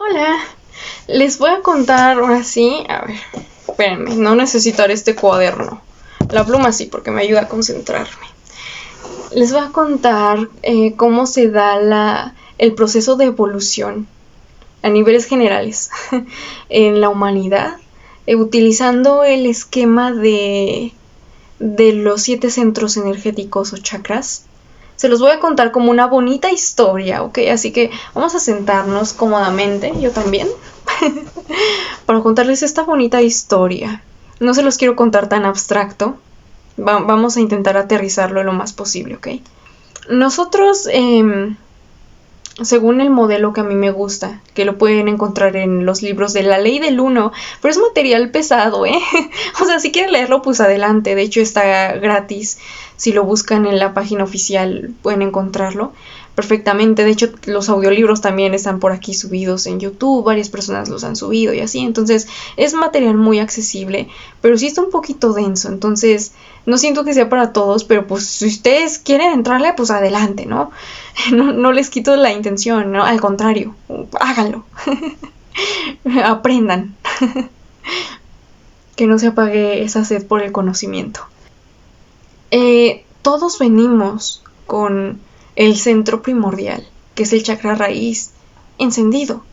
Hola, les voy a contar ahora sí, a ver, espérenme, no necesitaré este cuaderno, la pluma sí, porque me ayuda a concentrarme. Les voy a contar cómo se da el proceso de evolución a niveles generales en la humanidad, utilizando el esquema de los 7 centros energéticos o chakras. Se los voy a contar como una bonita historia, ¿ok? Así que vamos a sentarnos cómodamente, yo también, para contarles esta bonita historia. No se los quiero contar tan abstracto. Vamos a intentar aterrizarlo lo más posible, ¿ok? Nosotros, según el modelo que a mí me gusta, que lo pueden encontrar en los libros de La Ley del Uno, pero es material pesado, ¿eh? O sea, si quieren leerlo, pues adelante. De hecho, está gratis. Si lo buscan en la página oficial, pueden encontrarlo perfectamente. De hecho, los audiolibros también están por aquí subidos en YouTube. Varias personas los han subido y así. Entonces, es material muy accesible, pero sí está un poquito denso. Entonces, no siento que sea para todos, pero pues si ustedes quieren entrarle, pues adelante, ¿no? No les quito la intención, ¿no? Al contrario, háganlo. Aprendan. Que no se apague esa sed por el conocimiento. Todos venimos con el centro primordial, que es el chakra raíz, encendido.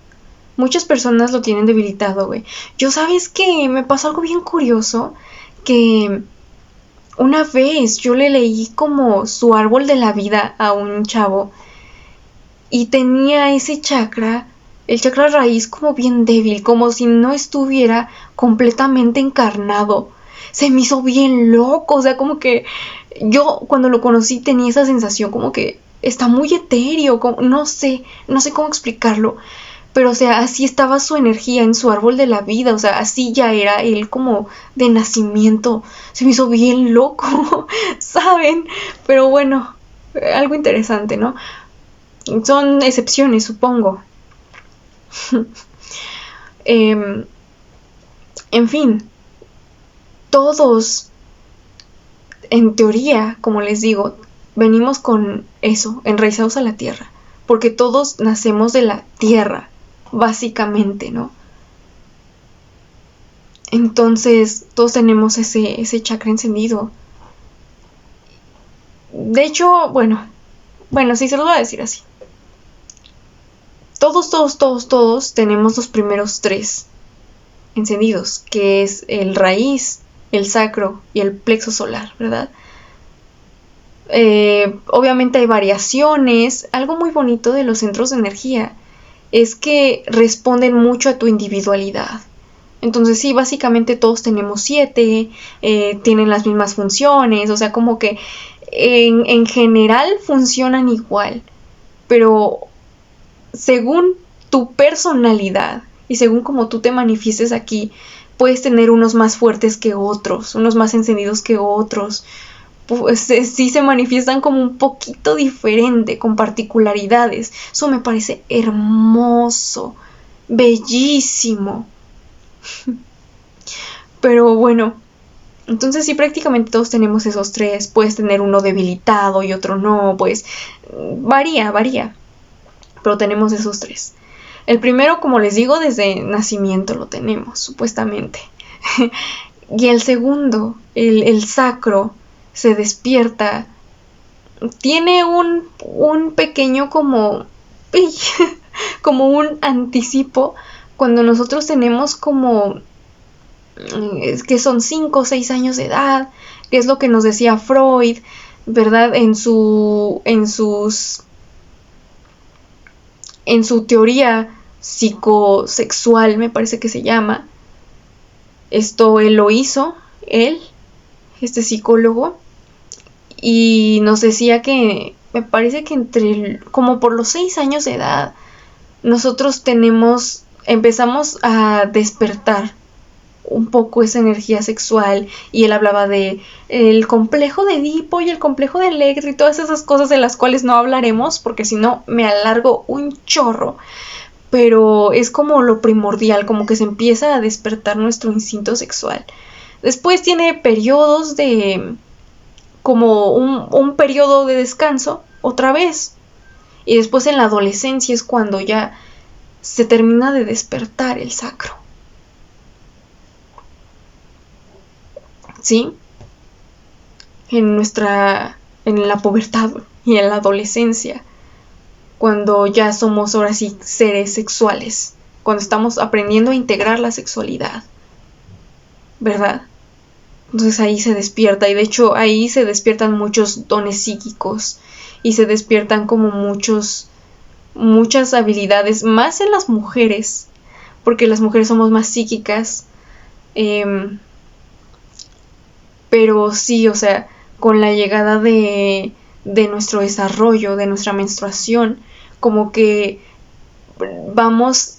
Muchas personas lo tienen debilitado, güey. Yo, ¿sabes qué? Me pasó algo bien curioso, que una vez yo le leí como su árbol de la vida a un chavo y tenía ese chakra, el chakra raíz, como bien débil, como si no estuviera completamente encarnado. Se me hizo bien loco, o sea, como que yo cuando lo conocí tenía esa sensación como que está muy etéreo, como, no sé cómo explicarlo, pero o sea, así estaba su energía en su árbol de la vida, o sea, así ya era él como de nacimiento. Se me hizo bien loco, ¿saben? Pero bueno, algo interesante, ¿no? Son excepciones, supongo. En fin, todos, en teoría, como les digo, venimos con eso, enraizados a la tierra, porque todos nacemos de la tierra, básicamente, ¿no? Entonces, todos tenemos ese chakra encendido. De hecho, bueno, sí, se lo voy a decir así. Todos tenemos los primeros 3 encendidos, que es el raíz, el sacro y el plexo solar, ¿verdad? Obviamente hay variaciones. Algo muy bonito de los centros de energía es que responden mucho a tu individualidad. Entonces sí, básicamente todos tenemos 7, tienen las mismas funciones, o sea, como que en general funcionan igual, pero según tu personalidad y según como tú te manifiestes aquí, puedes tener unos más fuertes que otros, unos más encendidos que otros. Pues sí se manifiestan como un poquito diferente, con particularidades. Eso me parece hermoso, bellísimo. Pero bueno, entonces sí, prácticamente todos tenemos esos 3. Puedes tener uno debilitado y otro no, pues varía. Pero tenemos esos 3. El primero, como les digo, desde nacimiento lo tenemos, supuestamente. Y el segundo, el sacro, se despierta. Tiene un pequeño como como un anticipo cuando nosotros tenemos como que son 5 o 6 años de edad, que es lo que nos decía Freud, ¿verdad? En su teoría psicosexual, me parece que se llama. Esto él lo hizo, este psicólogo, y nos decía que me parece que como por los 6 años de edad nosotros empezamos a despertar un poco esa energía sexual, y él hablaba de el complejo de Edipo y el complejo de Electra y todas esas cosas de las cuales no hablaremos porque si no me alargo un chorro, pero es como lo primordial, como que se empieza a despertar nuestro instinto sexual. Después tiene periodos de como un periodo de descanso otra vez, y después en la adolescencia es cuando ya se termina de despertar el sacro. ¿Sí? En la pubertad y en la adolescencia, cuando ya somos ahora sí seres sexuales, cuando estamos aprendiendo a integrar la sexualidad, ¿verdad? Entonces ahí se despierta, y de hecho ahí se despiertan muchos dones psíquicos y se despiertan como muchas habilidades, más en las mujeres, porque las mujeres somos más psíquicas, pero sí, o sea, con la llegada de nuestro desarrollo, de nuestra menstruación, como que vamos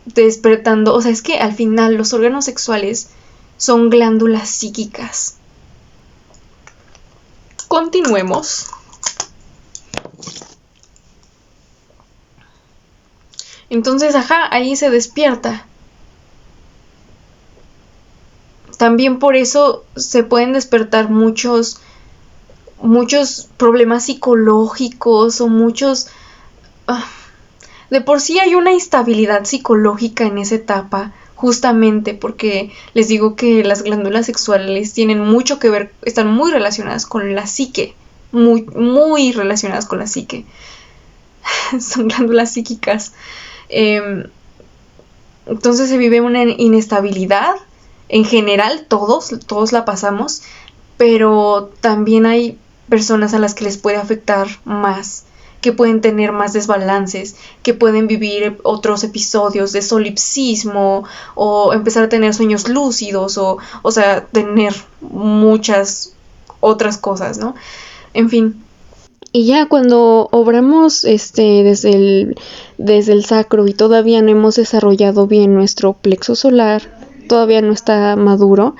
despertando, o sea, es que al final los órganos sexuales son glándulas psíquicas. Continuemos. Entonces, ahí se despierta. También por eso se pueden despertar muchos problemas psicológicos o muchos... de por sí hay una instabilidad psicológica en esa etapa, justamente porque les digo que las glándulas sexuales tienen mucho que ver, están muy relacionadas con la psique, muy relacionadas con la psique. Son glándulas psíquicas. Entonces se vive una inestabilidad. En general todos la pasamos, pero también hay personas a las que les puede afectar más, que pueden tener más desbalances, que pueden vivir otros episodios de solipsismo o empezar a tener sueños lúcidos o sea, tener muchas otras cosas, ¿no? En fin. Y ya cuando obramos desde el sacro y todavía no hemos desarrollado bien nuestro plexo solar, todavía no está maduro,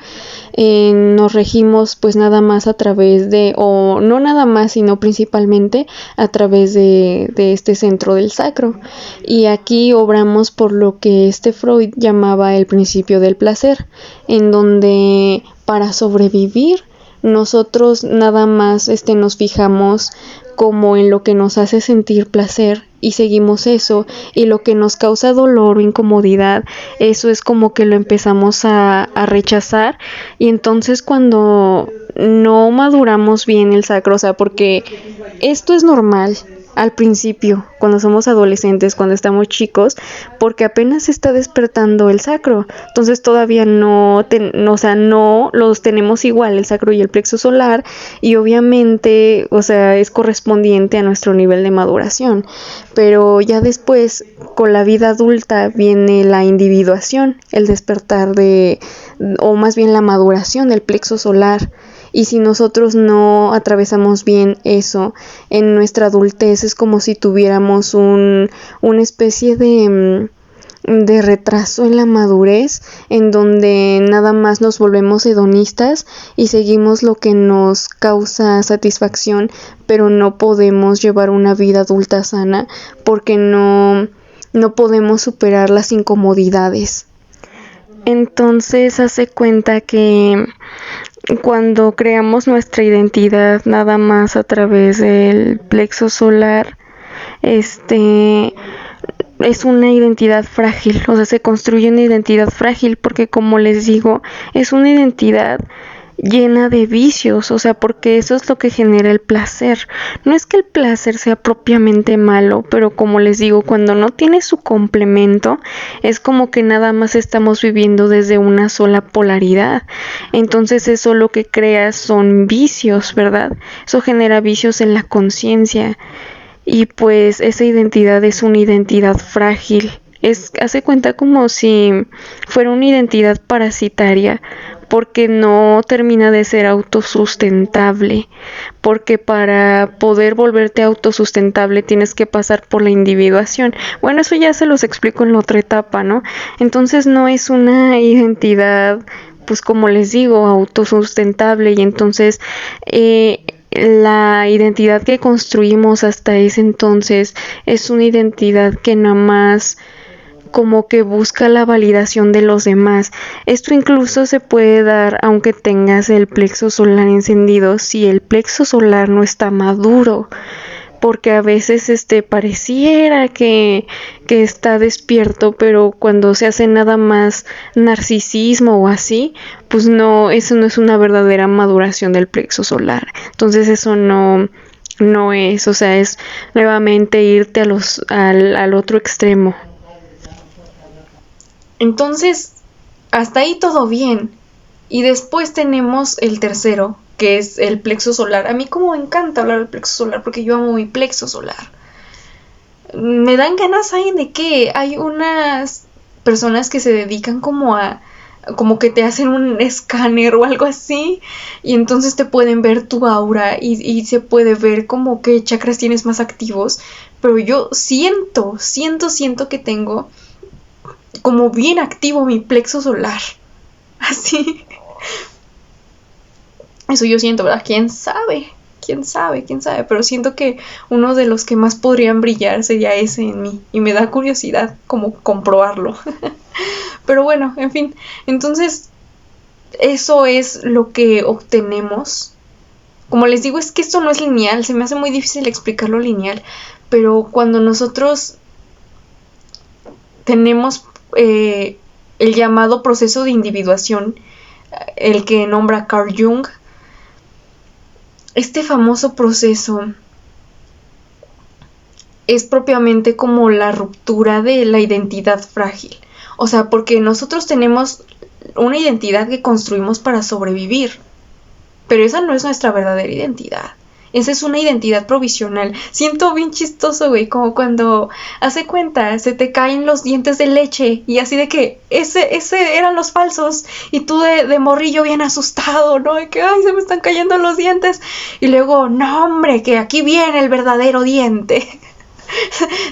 nos regimos pues nada más a través o no nada más, sino principalmente a través de este centro del sacro. Y aquí obramos por lo que Freud llamaba el principio del placer, en donde para sobrevivir nosotros nada más nos fijamos como en lo que nos hace sentir placer y seguimos eso, y lo que nos causa dolor o incomodidad, eso es como que lo empezamos a rechazar. Y entonces cuando no maduramos bien el sacro, o sea, porque esto es normal al principio, cuando somos adolescentes, cuando estamos chicos, porque apenas se está despertando el sacro, entonces todavía no los tenemos igual, el sacro y el plexo solar, y obviamente, o sea, es correspondiente a nuestro nivel de maduración, pero ya después, con la vida adulta, viene la individuación, el despertar o más bien la maduración del plexo solar. Y si nosotros no atravesamos bien eso en nuestra adultez, es como si tuviéramos una especie de retraso en la madurez, en donde nada más nos volvemos hedonistas y seguimos lo que nos causa satisfacción, pero no podemos llevar una vida adulta sana porque no podemos superar las incomodidades. Entonces hace cuenta que cuando creamos nuestra identidad nada más a través del plexo solar, es una identidad frágil, o sea, se construye una identidad frágil porque, como les digo, es una identidad llena de vicios, o sea, porque eso es lo que genera el placer. No es que el placer sea propiamente malo, pero como les digo, cuando no tiene su complemento, es como que nada más estamos viviendo desde una sola polaridad. Entonces eso lo que crea son vicios, ¿verdad? Eso genera vicios en la conciencia. Y pues esa identidad es una identidad frágil. Hace cuenta como si fuera una identidad parasitaria, porque no termina de ser autosustentable, porque para poder volverte autosustentable tienes que pasar por la individuación. Bueno, eso ya se los explico en la otra etapa, ¿no? Entonces no es una identidad, pues como les digo, autosustentable, y entonces la identidad que construimos hasta ese entonces es una identidad que nada más como que busca la validación de los demás. Esto incluso se puede dar aunque tengas el plexo solar encendido, si el plexo solar no está maduro. porque a veces pareciera que está despierto, pero cuando se hace nada más narcisismo o así, pues no, eso no es una verdadera maduración del plexo solar. Entonces eso no es, o sea, es nuevamente irte al otro extremo. Entonces, hasta ahí todo bien. Y después tenemos el tercero, que es el plexo solar. A mí como me encanta hablar del plexo solar porque yo amo mi plexo solar. Me dan ganas ahí de que hay unas personas que se dedican como que te hacen un escáner o algo así, y entonces te pueden ver tu aura y se puede ver como qué chakras tienes más activos, pero yo siento que tengo como bien activo mi plexo solar, así. Eso yo siento, ¿verdad? ¿Quién sabe? Pero siento que uno de los que más podrían brillar sería ese en mí, y me da curiosidad como comprobarlo. Pero bueno, en fin, entonces eso es lo que obtenemos. Como les digo, es que esto no es lineal, se me hace muy difícil explicarlo lineal, pero cuando nosotros tenemos el llamado proceso de individuación, el que nombra Carl Jung, este famoso proceso es propiamente como la ruptura de la identidad frágil. O sea, porque nosotros tenemos una identidad que construimos para sobrevivir, pero esa no es nuestra verdadera identidad. Esa es una identidad provisional. Siento bien chistoso, güey, como cuando hace cuenta, se te caen los dientes de leche y así de que ese eran los falsos, y tú de morrillo bien asustado, ¿no? De que, ay, se me están cayendo los dientes, y luego, no, hombre, que aquí viene el verdadero diente.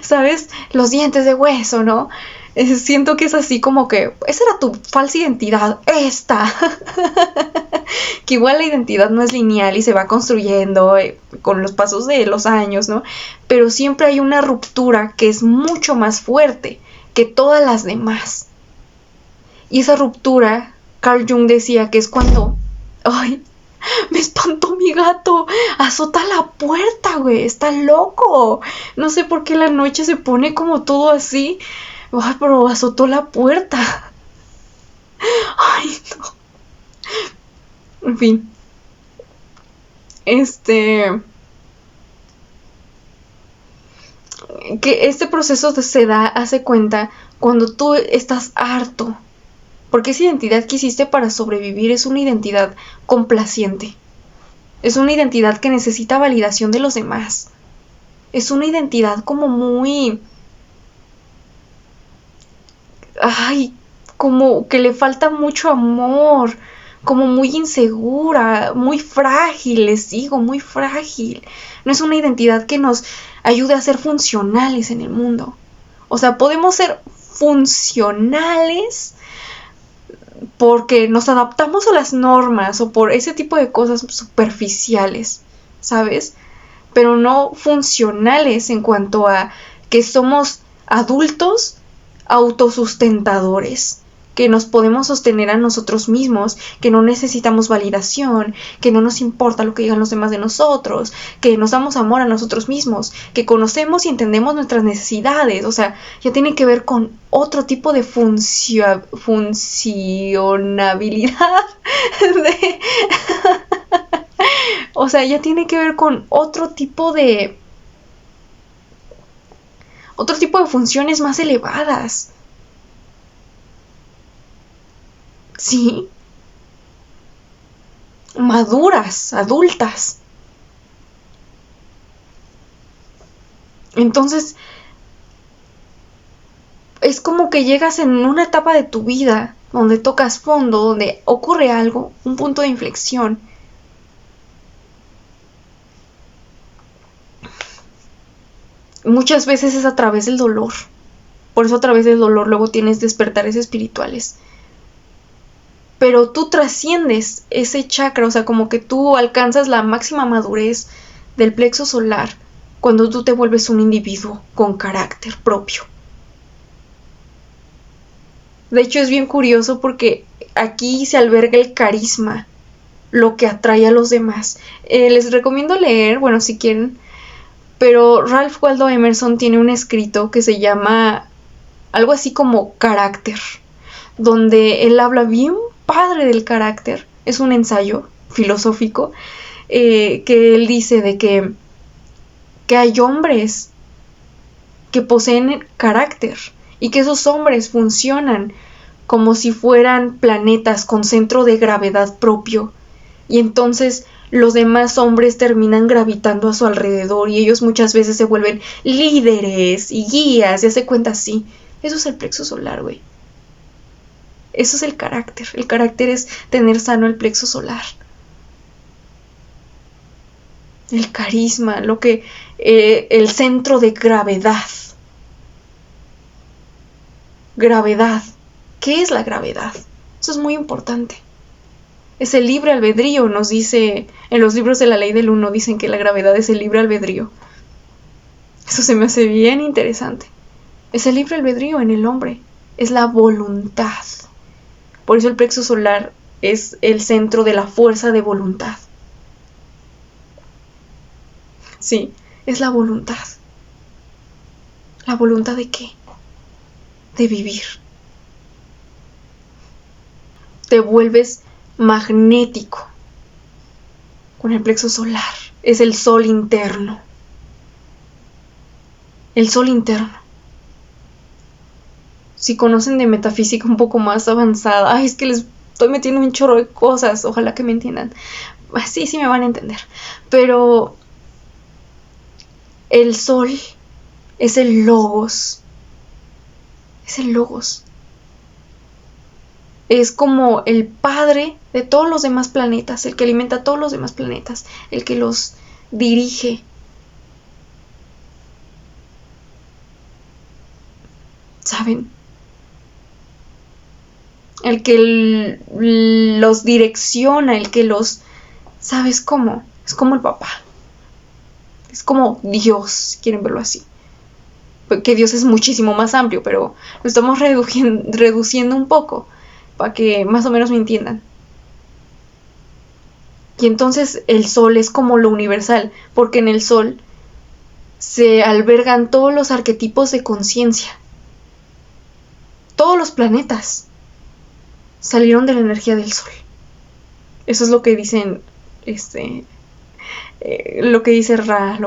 ¿Sabes? Los dientes de hueso, ¿no? Siento que es así como que esa era tu falsa identidad, esta. Que igual la identidad no es lineal y se va construyendo con los pasos de los años, ¿no? Pero siempre hay una ruptura que es mucho más fuerte que todas las demás. Y esa ruptura, Carl Jung decía que es cuando... ¡Ay! Me espantó mi gato. Azota la puerta, güey. Está loco. No sé por qué la noche se pone como todo así. Ay, pero azotó la puerta. Ay, no. En fin. Que este proceso se da, hace cuenta, cuando tú estás harto. Porque esa identidad que hiciste para sobrevivir es una identidad complaciente. Es una identidad que necesita validación de los demás. Es una identidad como muy... Ay, como que le falta mucho amor, como muy insegura, muy frágil, les digo, muy frágil. No es una identidad que nos ayude a ser funcionales en el mundo. O sea, podemos ser funcionales porque nos adaptamos a las normas o por ese tipo de cosas superficiales, ¿sabes? Pero no funcionales en cuanto a que somos adultos autosustentadores, que nos podemos sostener a nosotros mismos, que no necesitamos validación, que no nos importa lo que digan los demás de nosotros, que nos damos amor a nosotros mismos, que conocemos y entendemos nuestras necesidades. O sea, ya tiene que ver con otro tipo de funcionabilidad. O sea, ya tiene que ver con otro tipo de funciones más elevadas. Sí. Maduras, adultas. Entonces, es como que llegas en una etapa de tu vida donde tocas fondo, donde ocurre algo, un punto de inflexión. Muchas veces es a través del dolor. Por eso a través del dolor luego tienes despertares espirituales. Pero tú trasciendes ese chakra, o sea, como que tú alcanzas la máxima madurez del plexo solar cuando tú te vuelves un individuo con carácter propio. De hecho, es bien curioso porque aquí se alberga el carisma, lo que atrae a los demás. Les recomiendo leer, bueno, si quieren, Pero Ralph Waldo Emerson tiene un escrito que se llama algo así como Carácter, donde él habla bien padre del carácter. Es un ensayo filosófico que él dice de que hay hombres que poseen carácter y que esos hombres funcionan como si fueran planetas con centro de gravedad propio, y entonces los demás hombres terminan gravitando a su alrededor y ellos muchas veces se vuelven líderes y guías, ya se cuenta así. Eso es el plexo solar, güey. Eso es el carácter. El carácter es tener sano el plexo solar. El carisma, el centro de gravedad. Gravedad. ¿Qué es la gravedad? Eso es muy importante. Es el libre albedrío, nos dice, en los libros de la ley del uno dicen que la gravedad es el libre albedrío. Eso se me hace bien interesante. Es el libre albedrío en el hombre, es la voluntad. Por eso el plexo solar es el centro de la fuerza de voluntad. Sí, es la voluntad. ¿La voluntad de qué? De vivir. Te vuelves magnético con el plexo solar. Es el sol interno. El sol interno. Si conocen de metafísica un poco más avanzada, es que les estoy metiendo un chorro de cosas, ojalá que me entiendan. Sí me van a entender. Pero el sol es el logos. Es el logos. Es como el padre de todos los demás planetas, el que alimenta a todos los demás planetas, el que los dirige. ¿Saben? El que los direcciona, el que los... ¿Sabes cómo? Es como el papá. Es como Dios, si quieren verlo así. Que Dios es muchísimo más amplio, pero lo estamos reduciendo un poco para que más o menos me entiendan. Y entonces el sol es como lo universal, porque en el sol se albergan todos los arquetipos de conciencia. Todos los planetas salieron de la energía del sol. Eso es lo que dicen, lo que dice Ra,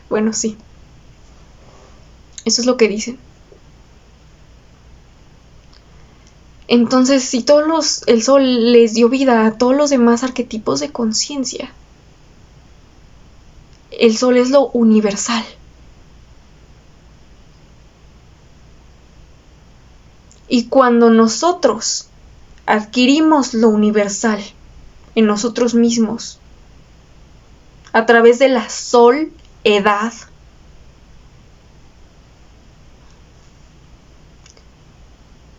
bueno, sí. Eso es lo que dicen. Entonces, si el sol les dio vida a todos los demás arquetipos de conciencia, el sol es lo universal. Y cuando nosotros adquirimos lo universal en nosotros mismos, a través de la sol-edad,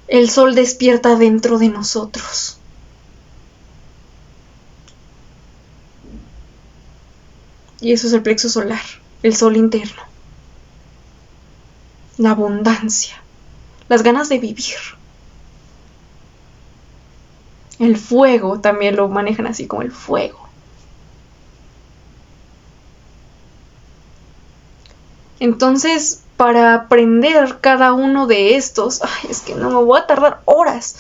el sol despierta dentro de nosotros. Y eso es el plexo solar, el sol interno. La abundancia, las ganas de vivir. El fuego también lo manejan así como el fuego. Entonces, para aprender cada uno de estos, es que no me voy a tardar horas.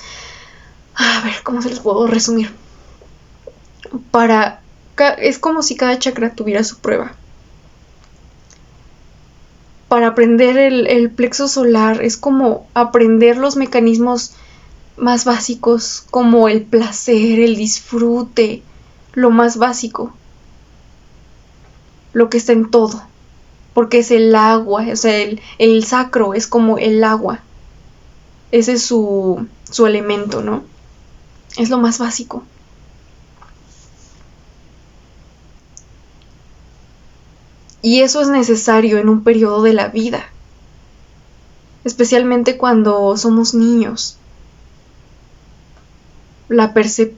A ver, ¿cómo se les puedo resumir? Es como si cada chakra tuviera su prueba. Para aprender el plexo solar es como aprender los mecanismos más básicos, como el placer, el disfrute, lo más básico, lo que está en todo. Porque es el agua, o sea, el sacro es como el agua. Ese es su elemento, ¿no? Es lo más básico. Y eso es necesario en un periodo de la vida. Especialmente cuando somos niños.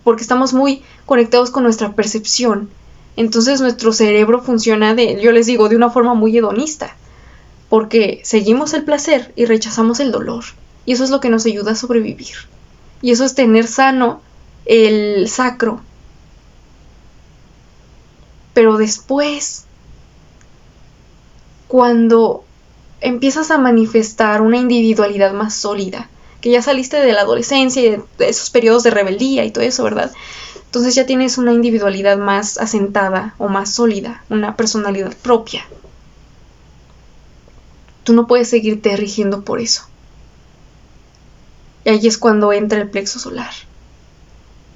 Porque estamos muy conectados con nuestra percepción. Entonces nuestro cerebro funciona yo les digo, de una forma muy hedonista, porque seguimos el placer y rechazamos el dolor, y eso es lo que nos ayuda a sobrevivir, y eso es tener sano el sacro. Pero después cuando empiezas a manifestar una individualidad más sólida, que ya saliste de la adolescencia y de esos periodos de rebeldía y todo eso, ¿verdad? Entonces ya tienes una individualidad más asentada o más sólida, una personalidad propia. Tú no puedes seguirte rigiendo por eso. Y ahí es cuando entra el plexo solar.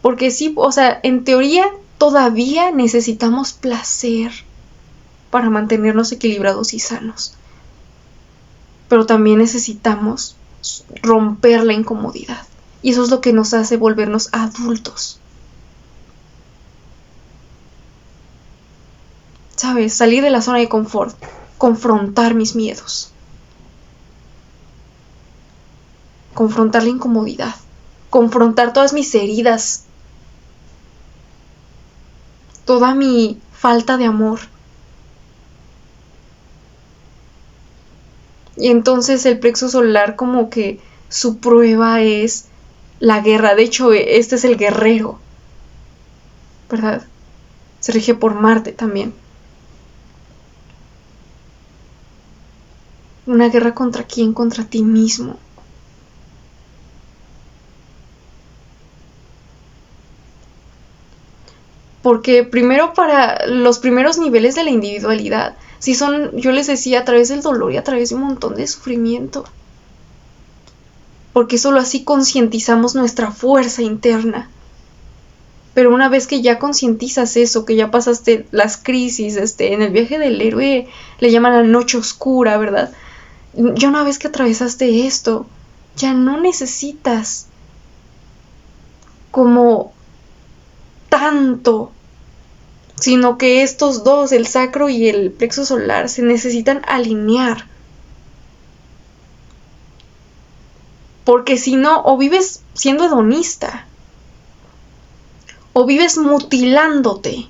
Porque sí, o sea, en teoría todavía necesitamos placer para mantenernos equilibrados y sanos. Pero también necesitamos romper la incomodidad. Y eso es lo que nos hace volvernos adultos. ¿Sabes? Salir de la zona de confort. Confrontar mis miedos. Confrontar la incomodidad. Confrontar todas mis heridas. Toda mi falta de amor. Y entonces el plexo solar como que su prueba es la guerra. De hecho, este es el guerrero, ¿verdad? Se rige por Marte también. Una guerra contra quién, contra ti mismo. Porque primero para los primeros niveles de la individualidad, si son, yo les decía, a través del dolor y a través de un montón de sufrimiento. Porque solo así concientizamos nuestra fuerza interna. Pero una vez que ya concientizas eso, que ya pasaste las crisis, en el viaje del héroe le llaman la noche oscura, ¿verdad? Ya una vez que atravesaste esto, ya no necesitas como tanto, sino que estos dos, el sacro y el plexo solar, se necesitan alinear. Porque si no, o vives siendo hedonista, o vives mutilándote,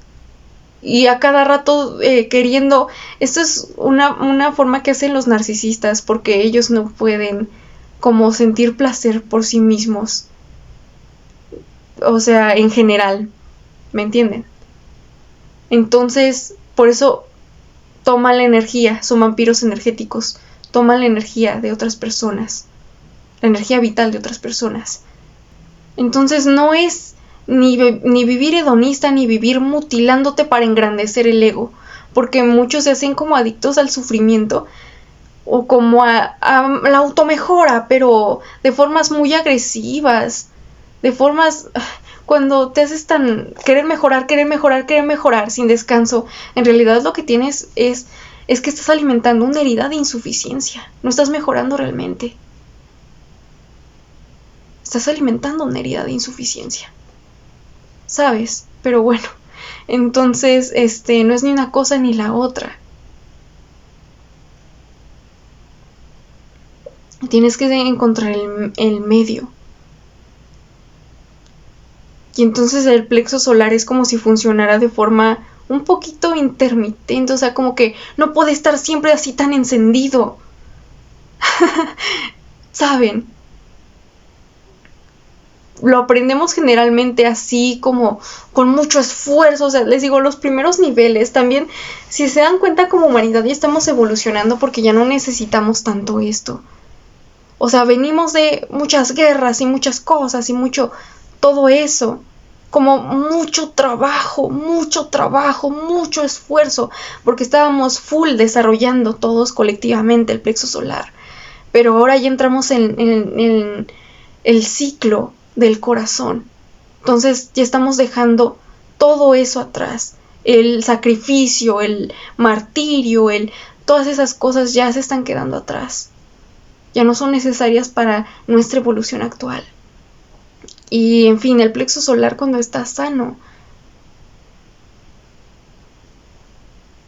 y a cada rato queriendo. Esto es una forma que hacen los narcisistas, porque ellos no pueden como sentir placer por sí mismos. O sea, en general, ¿me entienden? Entonces, por eso toman la energía, son vampiros energéticos, toman la energía de otras personas, la energía vital de otras personas. Entonces no es ni vivir hedonista, ni vivir mutilándote para engrandecer el ego, porque muchos se hacen como adictos al sufrimiento, o como a la automejora, pero de formas muy agresivas, de formas... Cuando te haces tan querer mejorar sin descanso, en realidad lo que tienes es que estás alimentando una herida de insuficiencia. No estás mejorando realmente. Estás alimentando una herida de insuficiencia. ¿Sabes? Pero bueno, entonces no es ni una cosa ni la otra. Tienes que encontrar el medio. Y entonces el plexo solar es como si funcionara de forma un poquito intermitente, o sea, como que no puede estar siempre así tan encendido. ¿Saben? Lo aprendemos generalmente así, como con mucho esfuerzo. O sea, les digo, los primeros niveles también, si se dan cuenta, como humanidad ya estamos evolucionando porque ya no necesitamos tanto esto. O sea, venimos de muchas guerras y muchas cosas y mucho... todo eso, como mucho trabajo, mucho esfuerzo, porque estábamos full desarrollando todos colectivamente el plexo solar. Pero ahora ya entramos en el ciclo del corazón. Entonces ya estamos dejando todo eso atrás. El sacrificio, el martirio, todas esas cosas ya se están quedando atrás. Ya no son necesarias para nuestra evolución actual. Y en fin, el plexo solar cuando está sano,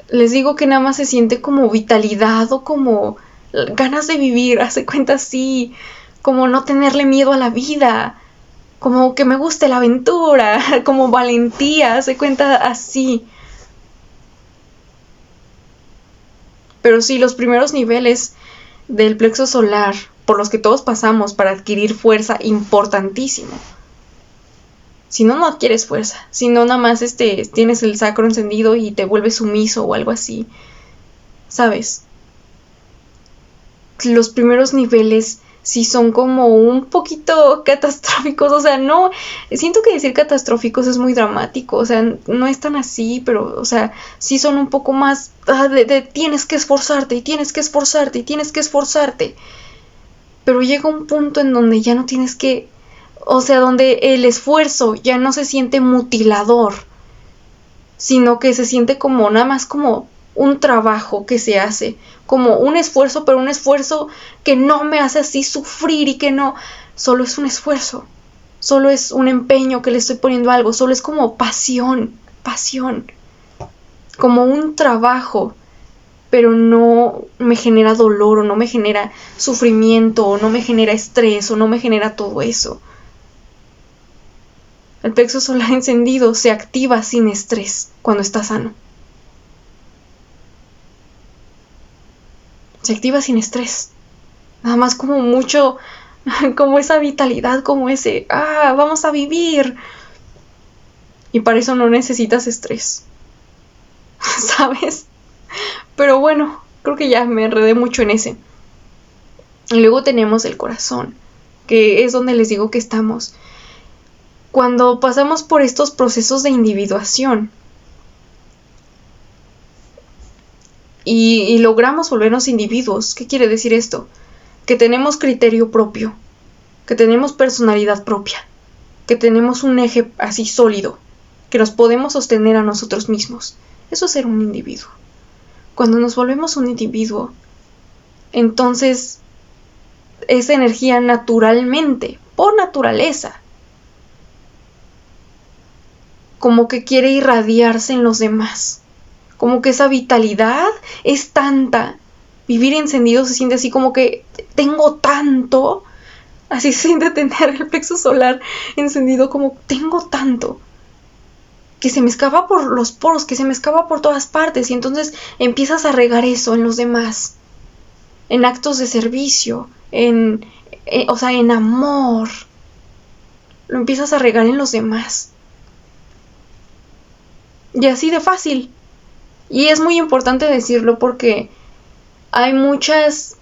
les digo que nada más se siente como vitalidad o como ganas de vivir, hace cuenta así, como no tenerle miedo a la vida, como que me guste la aventura, como valentía, hace cuenta así. Pero sí, los primeros niveles del plexo solar, por los que todos pasamos para adquirir fuerza, importantísimo. Si no, no adquieres fuerza. Si no, nada más tienes el sacro encendido y te vuelves sumiso o algo así. ¿Sabes? los primeros niveles sí son como un poquito catastróficos, o sea, no, siento que decir catastróficos es muy dramático, o sea, no es tan así, pero, o sea, sí son un poco más de tienes que esforzarte, y tienes que esforzarte, y tienes que esforzarte, pero llega un punto en donde ya no tienes que, o sea, donde el esfuerzo ya no se siente mutilador, sino que se siente como nada más como un trabajo que se hace, como un esfuerzo, pero un esfuerzo que no me hace así sufrir y que no, solo es un esfuerzo, solo es un empeño que le estoy poniendo a algo, solo es como pasión, como un trabajo, pero no me genera dolor o no me genera sufrimiento o no me genera estrés o no me genera todo eso. El plexo solar encendido se activa sin estrés cuando está sano. Se activa sin estrés. Nada más como mucho, como esa vitalidad, como ese, vamos a vivir. Y para eso no necesitas estrés. ¿Sabes? Pero bueno, creo que ya me enredé mucho en ese. Y luego tenemos el corazón, que es donde les digo que estamos. Cuando pasamos por estos procesos de individuación y logramos volvernos individuos, ¿qué quiere decir esto? Que tenemos criterio propio, que tenemos personalidad propia, que tenemos un eje así sólido, que nos podemos sostener a nosotros mismos. Eso es ser un individuo. Cuando nos volvemos un individuo, entonces esa energía naturalmente, por naturaleza, como que quiere irradiarse en los demás, como que esa vitalidad es tanta, vivir encendido se siente así como que tengo tanto, así se siente tener el plexo solar encendido, como tengo tanto, que se me escapa por los poros, que se me escapa por todas partes, y entonces empiezas a regar eso en los demás, en actos de servicio, en amor, lo empiezas a regar en los demás. Y así de fácil. Y es muy importante decirlo porque hay muchas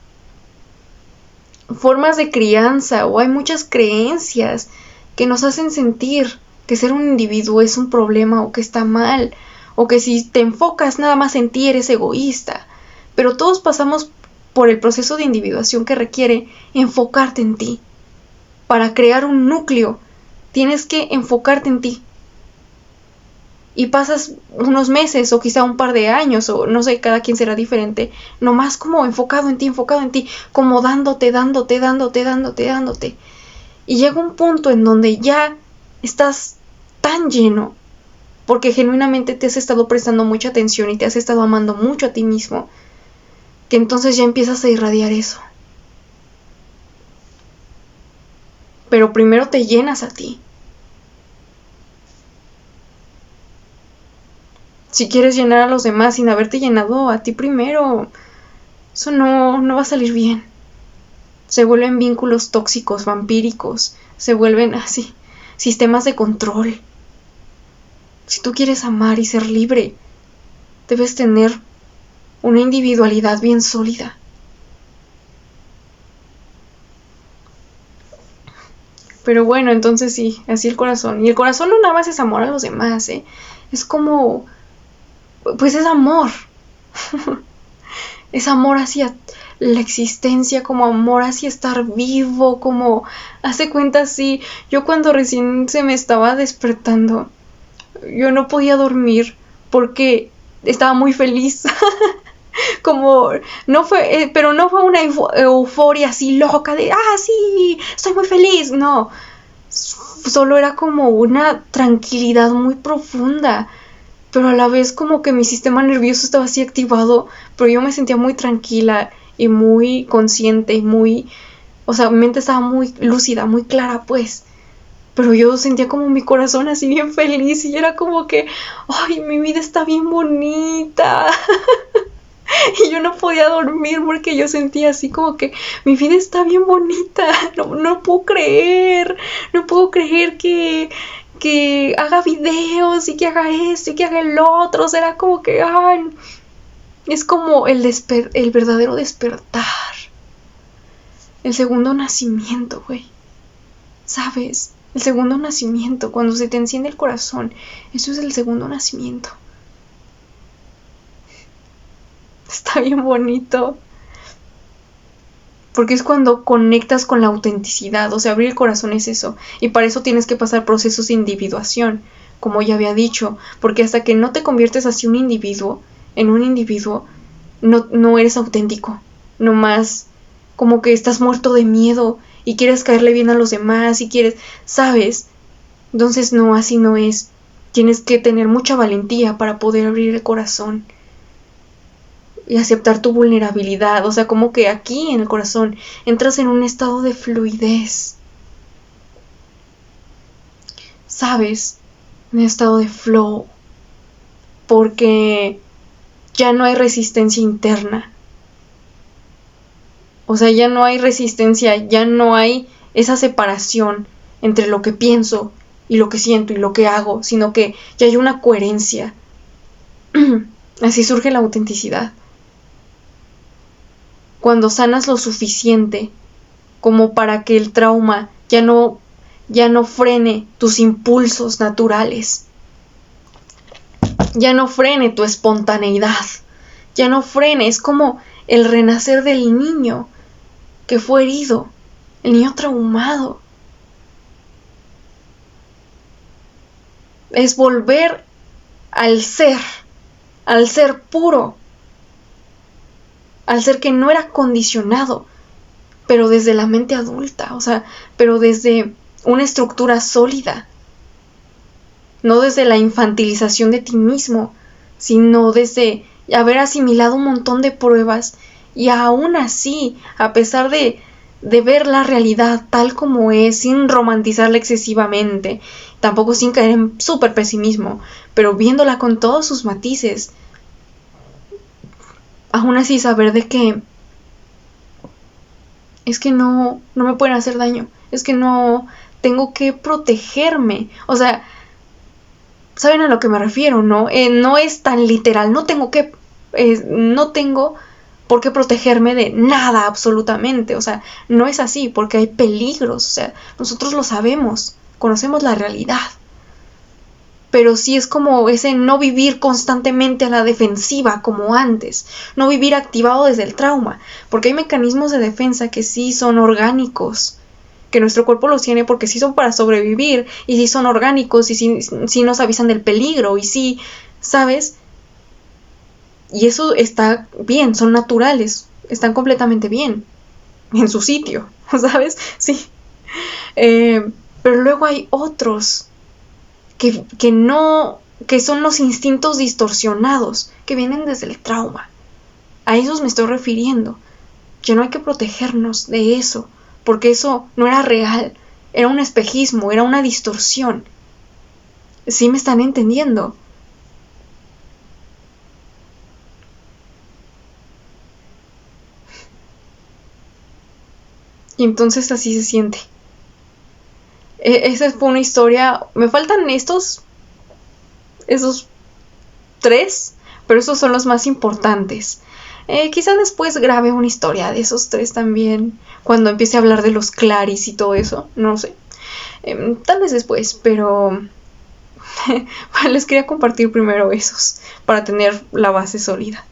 formas de crianza o hay muchas creencias que nos hacen sentir que ser un individuo es un problema o que está mal o que si te enfocas nada más en ti eres egoísta. Pero todos pasamos por el proceso de individuación que requiere enfocarte en ti. Para crear un núcleo tienes que enfocarte en ti. Y pasas unos meses o quizá un par de años, o no sé, cada quien será diferente, nomás como enfocado en ti, como dándote. Y llega un punto en donde ya estás tan lleno, porque genuinamente te has estado prestando mucha atención y te has estado amando mucho a ti mismo, que entonces ya empiezas a irradiar eso. Pero primero te llenas a ti. Si quieres llenar a los demás sin haberte llenado a ti primero, eso no va a salir bien. Se vuelven vínculos tóxicos, vampíricos, se vuelven así, sistemas de control. Si tú quieres amar y ser libre, debes tener una individualidad bien sólida. Pero bueno, entonces sí, así el corazón. Y el corazón no nada más es amor a los demás, es como... pues es amor. Es amor hacia la existencia, como amor hacia estar vivo, como hace cuenta así. Yo cuando recién se me estaba despertando, yo no podía dormir porque estaba muy feliz. Como no fue, pero no fue una euforia así loca de sí, estoy muy feliz. No, solo era como una tranquilidad muy profunda. Pero a la vez como que mi sistema nervioso estaba así activado, pero yo me sentía muy tranquila y muy consciente y muy... o sea, mi mente estaba muy lúcida, muy clara, pues. Pero yo sentía como mi corazón así bien feliz y era como que... ¡ay, mi vida está bien bonita! Y yo no podía dormir porque yo sentía así como que mi vida está bien bonita. No puedo creer que haga videos y que haga esto y que haga el otro. O sea, era como que es como el verdadero despertar. el segundo nacimiento, güey. ¿Sabes? El segundo nacimiento, cuando se te enciende el corazón, eso es el segundo nacimiento. Está bien bonito. Porque es cuando conectas con la autenticidad, o sea, abrir el corazón es eso. Y para eso tienes que pasar procesos de individuación, como ya había dicho. Porque hasta que no te conviertes así en un individuo, no eres auténtico. Nomás como que estás muerto de miedo y quieres caerle bien a los demás y quieres, ¿sabes? Entonces no, así no es. Tienes que tener mucha valentía para poder abrir el corazón y aceptar tu vulnerabilidad. O sea, como que aquí en el corazón entras en un estado de fluidez. ¿Sabes? Un estado de flow. Porque ya no hay resistencia interna. O sea, ya no hay resistencia, ya no hay esa separación entre lo que pienso y lo que siento y lo que hago, sino que ya hay una coherencia. Así surge la autenticidad. Cuando sanas lo suficiente como para que el trauma ya no frene tus impulsos naturales, ya no frene tu espontaneidad, ya no frene, es como el renacer del niño que fue herido, el niño traumado. Es volver al ser puro, al ser que no era condicionado, pero desde la mente adulta, o sea, pero desde una estructura sólida, no desde la infantilización de ti mismo, sino desde haber asimilado un montón de pruebas y aún así, a pesar de ver la realidad tal como es, sin romantizarla excesivamente, tampoco sin caer en súper pesimismo, pero viéndola con todos sus matices, aún así saber de que es que no me pueden hacer daño, es que no tengo que protegerme, o sea, ¿saben a lo que me refiero, no? No es tan literal, no tengo por qué protegerme de nada absolutamente, o sea, no es así, porque hay peligros, o sea, nosotros lo sabemos, conocemos la realidad, pero sí es como ese no vivir constantemente a la defensiva como antes, no vivir activado desde el trauma, porque hay mecanismos de defensa que sí son orgánicos, que nuestro cuerpo los tiene porque sí son para sobrevivir, y sí son orgánicos, y sí nos avisan del peligro, y sí, ¿sabes? Y eso está bien, son naturales, están completamente bien, en su sitio, ¿sabes? Sí. Pero luego hay otros que son los instintos distorsionados, que vienen desde el trauma. A esos me estoy refiriendo. Ya no hay que protegernos de eso, porque eso no era real, era un espejismo, era una distorsión. ¿Sí me están entendiendo? Y entonces así se siente. Esa fue una historia. Me faltan esos 3, pero esos son los más importantes. Quizá después grabe una historia de esos 3 también, cuando empiece a hablar de los Claris y todo eso, no sé. Tal vez después, pero les quería compartir primero esos, para tener la base sólida.